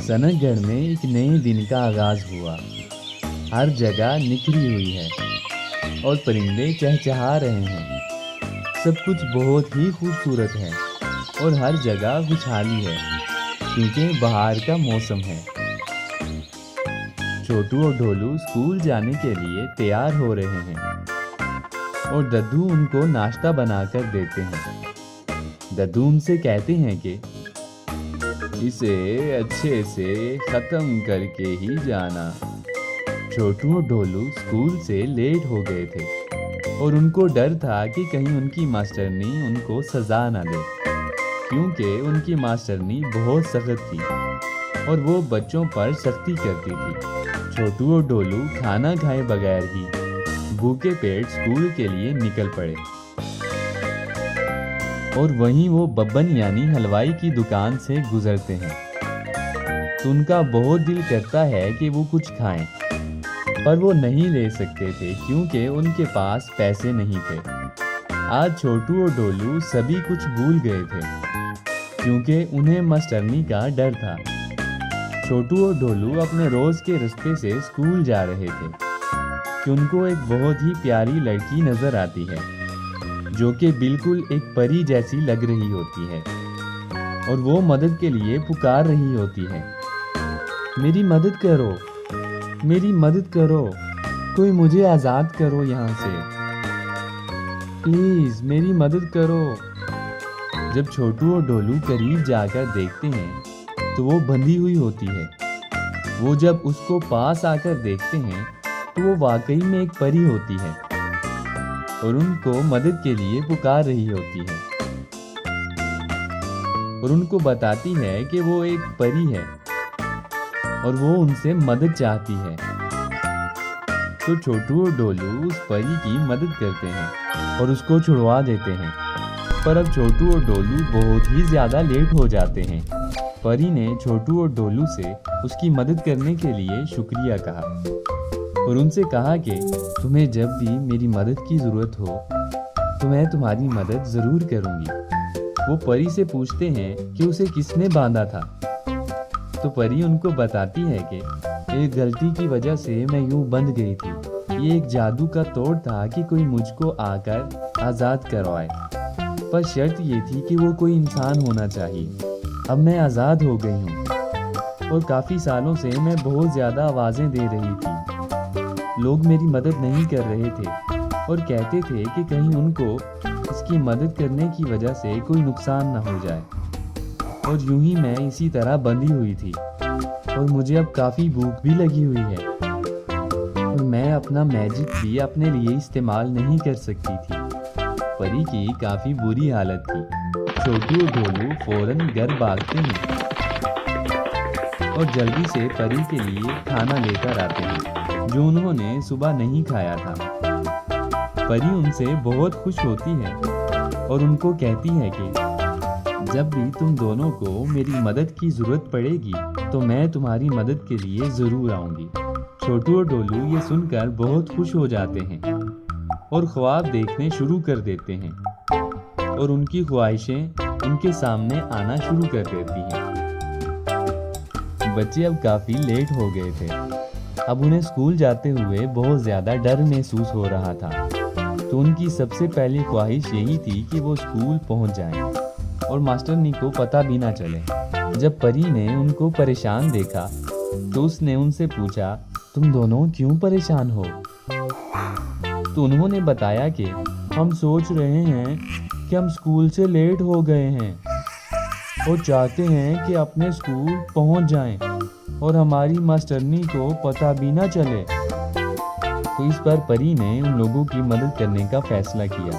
सनकगढ़ में एक नए दिन का आगाज हुआ। हर जगह निखरी हुई है और परिंदे चहचहा रहे हैं। सब कुछ बहुत ही खूबसूरत है और हर जगह खुशहाली है क्योंकि बाहर का मौसम है। छोटू और ढोलू स्कूल जाने के लिए तैयार हो रहे हैं और दद्दू उनको नाश्ता बनाकर देते हैं। दद्दू उनसे कहते हैं कि इसे अच्छे से खत्म करके ही जाना। छोटू और ढोलू स्कूल से लेट हो गए थे और उनको डर था कि कहीं उनकी मास्टरनी उनको सजा ना दे, क्योंकि उनकी मास्टरनी बहुत सख्त थी और वो बच्चों पर सख्ती करती थी। छोटू और ढोलू खाना खाए बगैर ही भूखे पेट स्कूल के लिए निकल पड़े और वहीं वो बब्बन यानी हलवाई की दुकान से गुजरते हैं तो उनका बहुत दिल करता है कि वो कुछ खाएं, पर वो नहीं ले सकते थे क्योंकि उनके पास पैसे नहीं थे। आज छोटू और ढोलू सभी कुछ भूल गए थे क्योंकि उन्हें मास्टरनी का डर था। छोटू और ढोलू अपने रोज के रास्ते से स्कूल जा रहे थे कि उनको एक बहुत ही प्यारी लड़की नजर आती है जो कि बिल्कुल एक परी जैसी लग रही होती है और वो मदद के लिए पुकार रही होती है। मेरी मदद करो, मेरी मदद करो, कोई मुझे आज़ाद करो यहाँ से, प्लीज़ मेरी मदद करो। जब छोटू और ढोलू करीब जाकर देखते हैं तो वो बंधी हुई होती है। वो जब उसको पास आकर देखते हैं तो वो वाकई में एक परी होती है और उनको मदद के लिए पुकार रही होती है और उनको बताती है कि वो एक परी है और वो उनसे मदद चाहती है। तो छोटू और ढोलू उस परी की मदद करते हैं और उसको छुड़वा देते हैं, पर अब छोटू और ढोलू बहुत ही ज़्यादा लेट हो जाते हैं। परी ने छोटू और ढोलू से उसकी मदद करने के लिए शुक्रिया कहा और उनसे कहा कि तुम्हें जब भी मेरी मदद की ज़रूरत हो तो मैं तुम्हारी मदद ज़रूर करूँगी। वो परी से पूछते हैं कि उसे किसने बांधा था, तो परी उनको बताती है कि एक गलती की वजह से मैं यूं बंध गई थी। ये एक जादू का तोड़ था कि कोई मुझको आकर आज़ाद करवाए, पर शर्त ये थी कि वो कोई इंसान होना चाहिए। अब मैं आज़ाद हो गई हूँ और काफ़ी सालों से मैं बहुत ज़्यादा आवाज़ें दे रही थी। लोग मेरी मदद नहीं कर रहे थे और कहते थे कि कहीं उनको इसकी मदद करने की वजह से कोई नुकसान ना हो जाए, और यूं ही मैं इसी तरह बंधी हुई थी और मुझे अब काफ़ी भूख भी लगी हुई है और मैं अपना मैजिक भी अपने लिए इस्तेमाल नहीं कर सकती थी। परी की काफ़ी बुरी हालत थी। छोटू और ढोलू फौरन घर भागते हैं और जल्दी से परी के लिए खाना लेकर आते हैं जो उन्होंने सुबह नहीं खाया था। परी उनसे बहुत खुश होती है और उनको कहती है कि जब भी तुम दोनों को मेरी मदद की ज़रूरत पड़ेगी तो मैं तुम्हारी मदद के लिए ज़रूर आऊँगी। छोटू और ढोलू ये सुनकर बहुत खुश हो जाते हैं और ख्वाब देखने शुरू कर देते हैं और उनकी ख्वाहिशें उनके सामने आना शुरू कर देती हैं। बच्चे अब काफ़ी लेट हो गए थे। अब उन्हें स्कूल जाते हुए बहुत ज़्यादा डर महसूस हो रहा था, तो उनकी सबसे पहली ख्वाहिश यही थी कि वो स्कूल पहुंच जाएं और मास्टरनी को पता भी ना चले। जब परी ने उनको परेशान देखा तो उसने उनसे पूछा, तुम दोनों क्यों परेशान हो? तो उन्होंने बताया कि हम सोच रहे हैं कि हम स्कूल से लेट हो गए हैं और चाहते हैं कि अपने स्कूल पहुंच जाएं और हमारी मास्टरनी को पता भी ना चले। तो इस पर परी ने उन लोगों की मदद करने का फैसला किया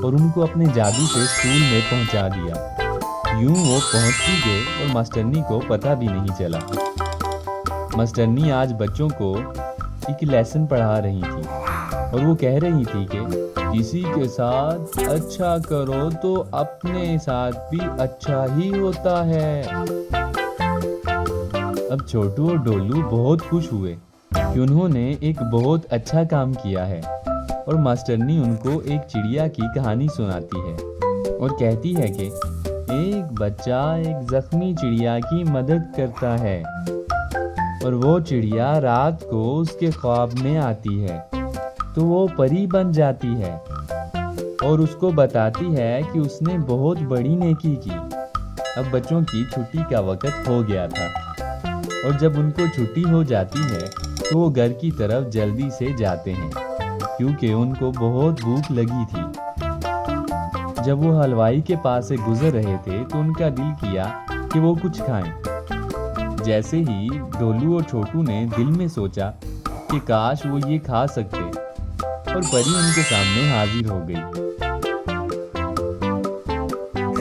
और उनको अपने जादू से स्कूल में पहुंचा दिया। यूं वो पहुंच भी गए और मास्टरनी को पता भी नहीं चला। मास्टरनी आज बच्चों को एक लेसन पढ़ा रही थी और वो कह रही थी कि किसी के साथ अच्छा करो तो अपने साथ भी अच्छा ही होता है। अब छोटू और ढोलू बहुत खुश हुए कि उन्होंने एक बहुत अच्छा काम किया है और मास्टरनी उनको एक चिड़िया की कहानी सुनाती है और कहती है कि एक बच्चा एक जख्मी चिड़िया की मदद करता है और वो चिड़िया रात को उसके ख्वाब में आती है तो वो परी बन जाती है और उसको बताती है कि उसने बहुत बड़ी नेकी की। अब बच्चों की छुट्टी का वक्त हो गया था और जब उनको छुट्टी हो जाती है तो वो घर की तरफ जल्दी से जाते हैं क्योंकि उनको बहुत भूख लगी थी। जब वो हलवाई के पास से गुजर रहे थे तो उनका दिल किया कि वो कुछ खाएं। जैसे ही डोलू और छोटू ने दिल में सोचा कि काश वो ये खा सकते और परी उनके सामने हाजिर हो गई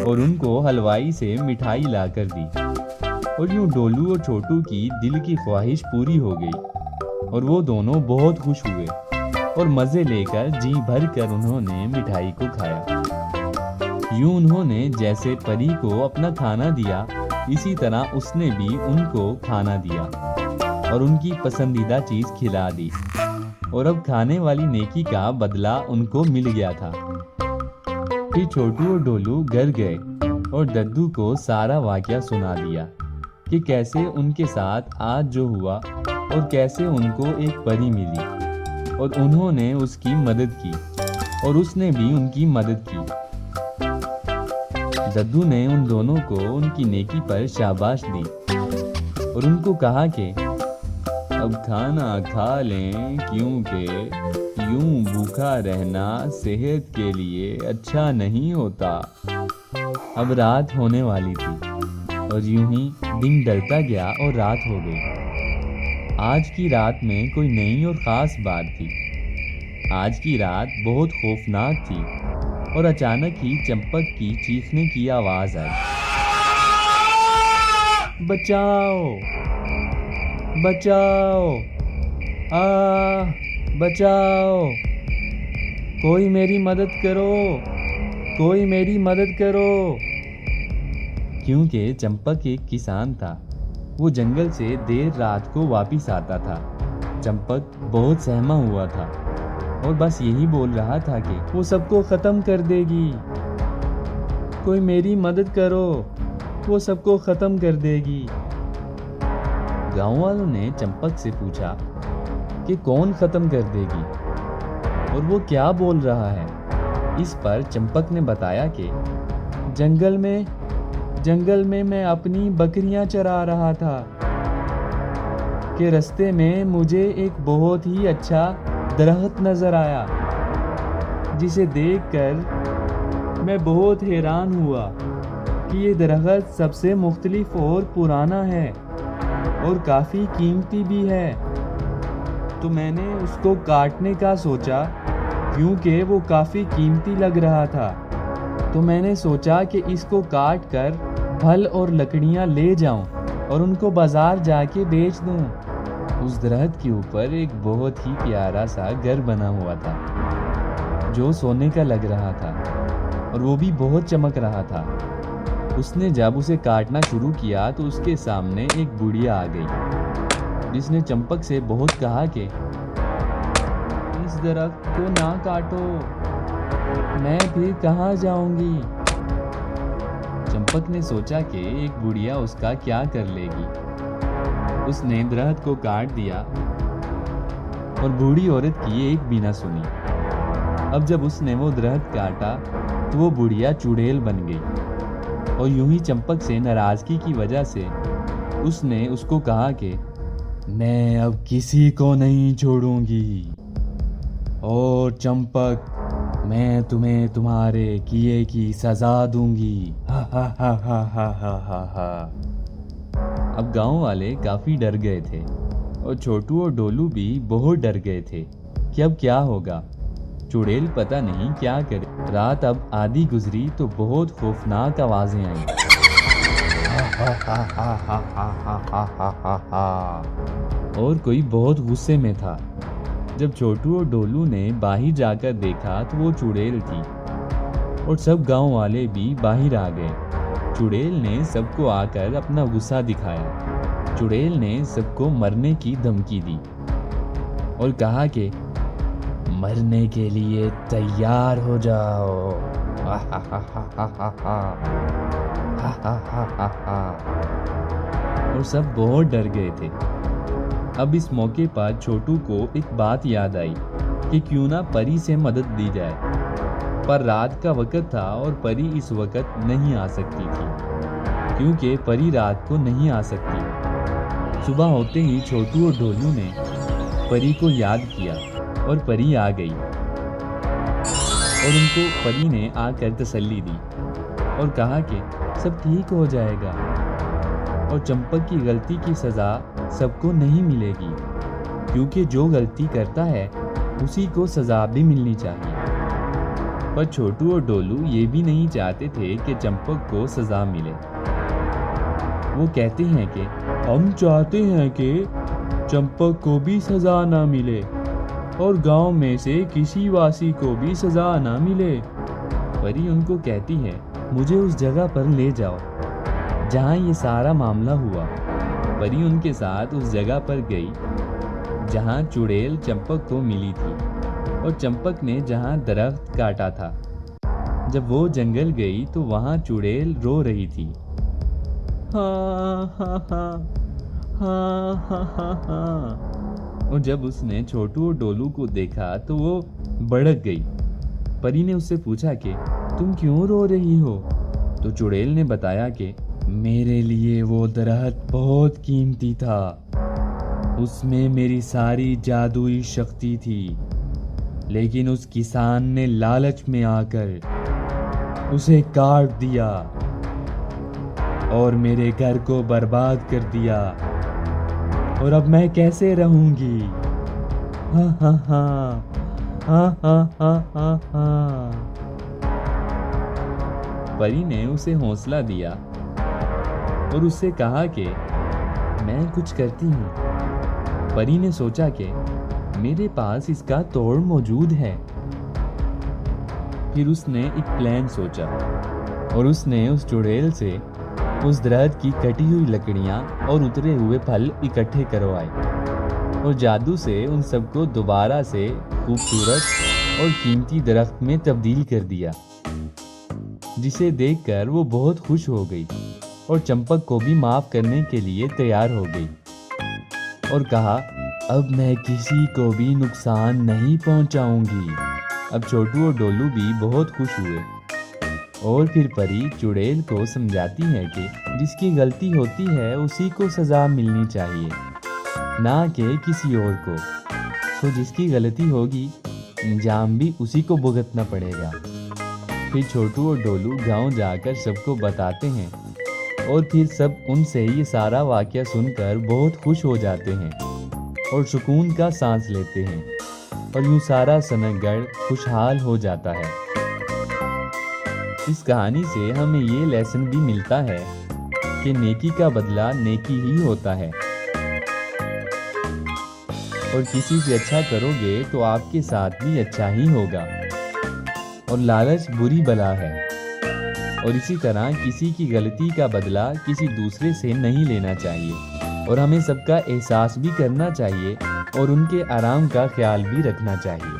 और उनको हलवाई से मिठाई लाकर दी और यूं डोलू और छोटू की दिल की ख्वाहिश पूरी हो गई और वो दोनों बहुत खुश हुए और मजे लेकर जी भर कर उन्होंने मिठाई को खाया। यूं उन्होंने जैसे परी को अपना खाना दिया इसी तरह उसने भी उनको खाना दिया और उनकी पसंदीदा चीज खिला दी और अब खाने वाली नेकी का बदला उनको मिल गया था। फिर छोटू और डोलू घर गए और दद्दू को सारा वाकया सुना दिया कि कैसे उनके साथ आज जो हुआ और कैसे उनको एक परी मिली और उन्होंने उसकी मदद की और उसने भी उनकी मदद की। दद्दू ने उन दोनों को उनकी नेकी पर शाबाश दी और उनको कहा कि अब खाना खा लें क्योंकि यूं भूखा रहना सेहत के लिए अच्छा नहीं होता। अब रात होने वाली थी और यूं ही दिन ढलता गया और रात हो गई। आज की रात में कोई नई और ख़ास बात थी। आज की रात बहुत खौफनाक थी और अचानक ही चंपक की चीखने की आवाज़ आई, बचाओ बचाओ, बचाओ, कोई मेरी मदद करो, कोई मेरी मदद करो। क्योंकि चंपक एक किसान था, वो जंगल से देर रात को वापिस आता था। चंपक बहुत सहमा हुआ था और बस यही बोल रहा था कि वो सबको ख़त्म कर देगी, कोई मेरी मदद करो, वो सबको ख़त्म कर देगी। गांव वालों ने चंपक से पूछा कि कौन ख़त्म कर देगी और वो क्या बोल रहा है। इस पर चंपक ने बताया कि जंगल में मैं अपनी बकरियां चरा रहा था कि रास्ते में मुझे एक बहुत ही अच्छा दरख्त नजर आया जिसे देखकर मैं बहुत हैरान हुआ कि ये दरख्त सबसे मुख्तलिफ और पुराना है और काफ़ी कीमती भी है। तो मैंने उसको काटने का सोचा क्योंकि वो काफ़ी कीमती लग रहा था। तो मैंने सोचा कि इसको काट कर फल और लकड़ियाँ ले जाऊं और उनको बाज़ार जाके बेच दूं। उस दरख्त के ऊपर एक बहुत ही प्यारा सा घर बना हुआ था जो सोने का लग रहा था और वो भी बहुत चमक रहा था। उसने जब उसे काटना शुरू किया तो उसके सामने एक बुढ़िया आ गई जिसने चंपक से बहुत कहा कि इस दरख्त को ना काटो, मैं फिर कहाँ जाऊंगी। चंपक ने सोचा कि एक बुढ़िया उसका क्या कर लेगी। उसने दरख्त को काट दिया और बूढ़ी औरत की एक भी ना सुनी। अब जब उसने वो दरख्त काटा तो वो बुढ़िया चुड़ैल बन गई और यूं ही चंपक से नाराजगी की वजह से उसने उसको कहा कि मैं अब किसी को नहीं छोड़ूंगी और चंपक मैं तुम्हें तुम्हारे किए की सजा दूंगी। हा हा हा हा हा हा हा हा। अब गांव वाले काफी डर गए थे और छोटू और डोलू भी बहुत डर गए थे कि अब क्या होगा। चुड़ैल पता नहीं क्या करे। रात अब आधी गुजरी तो बहुत खौफनाक आवाजें आई और कोई बहुत गुस्से में था। जब छोटू और डोलू ने बाहर जाकर देखा तो वो चुड़ैल थी और सब गांव वाले भी बाहर आ गए। चुड़ैल ने सबको आकर अपना गुस्सा दिखाया। चुड़ैल ने सबको मरने की धमकी दी और कहा कि मरने के लिए तैयार हो जाओ। हा हा हा हा हा। और सब बहुत डर गए थे। अब इस मौके पर छोटू को एक बात याद आई कि क्यों ना परी से मदद ली जाए। पर रात का वक्त था और परी इस वक्त नहीं आ सकती थी, क्योंकि परी रात को नहीं आ सकती। सुबह होते ही छोटू और ढोलू ने परी को याद किया और परी आ गई और उनको परी ने आकर तसल्ली दी और कहा कि सब ठीक हो जाएगा और चंपक की गलती की सज़ा सबको नहीं मिलेगी, क्योंकि जो गलती करता है उसी को सज़ा भी मिलनी चाहिए। पर छोटू और डोलू ये भी नहीं चाहते थे कि चंपक को सज़ा मिले। वो कहते हैं कि हम चाहते हैं कि चंपक को भी सज़ा ना मिले और गांव में से किसी वासी को भी सज़ा ना मिले। परी उनको कहती है, मुझे उस जगह पर ले जाओ जहां ये सारा मामला हुआ। परी उनके साथ उस जगह पर गई जहां चुड़ैल चंपक को मिली थी और चंपक ने जहां दरख्त काटा था। जब वो जंगल गई तो वहां चुड़ैल रो रही थी। हाँ हाँ हाँ हाँ हाँ हाँ हाँ। और जब उसने छोटू और डोलू को देखा तो वो भड़क गई। परी ने उससे पूछा कि तुम क्यों रो रही हो? तो चुड़ैल ने बताया कि मेरे लिए वो दरख्त बहुत कीमती था, उसमें मेरी सारी जादुई शक्ति थी, लेकिन उस किसान ने लालच में आकर उसे काट दिया और मेरे घर को बर्बाद कर दिया, और अब मैं कैसे रहूंगी? हाँ हाँ हाँ हाँ हाँ हाँ हाँ हाँ। परी ने उसे हौसला दिया और उससे कहा कि मैं कुछ करती हूँ। परी ने सोचा कि मेरे पास इसका तोड़ मौजूद है। फिर उसने एक प्लान सोचा और उसने उस चुड़ैल से उस दरख्त की कटी हुई लकड़ियां और उतरे हुए फल इकट्ठे करवाए और जादू से उन सबको दोबारा से खूबसूरत और कीमती दरख्त में तब्दील कर दिया, जिसे देखकर वो बहुत खुश हो गई और चंपक को भी माफ करने के लिए तैयार हो गई और कहा, अब मैं किसी को भी नुकसान नहीं पहुंचाऊंगी। अब छोटू और डोलू भी बहुत खुश हुए और फिर परी चुड़ैल को समझाती है कि जिसकी गलती होती है उसी को सज़ा मिलनी चाहिए, ना कि किसी और को। तो जिसकी गलती होगी इंजाम भी उसी को भुगतना पड़ेगा। फिर छोटू और डोलू गांव जाकर सबको बताते हैं और फिर सब उनसे ये सारा वाकया सुनकर बहुत खुश हो जाते हैं और सुकून का सांस लेते हैं और यूं सारा सनकगढ़ खुशहाल हो जाता है। इस कहानी से हमें ये लेसन भी मिलता है कि नेकी का बदला नेकी ही होता है, और किसी से अच्छा करोगे तो आपके साथ भी अच्छा ही होगा। और लालच बुरी बला है, और इसी तरह किसी की गलती का बदला किसी दूसरे से नहीं लेना चाहिए और हमें सबका एहसास भी करना चाहिए और उनके आराम का ख्याल भी रखना चाहिए।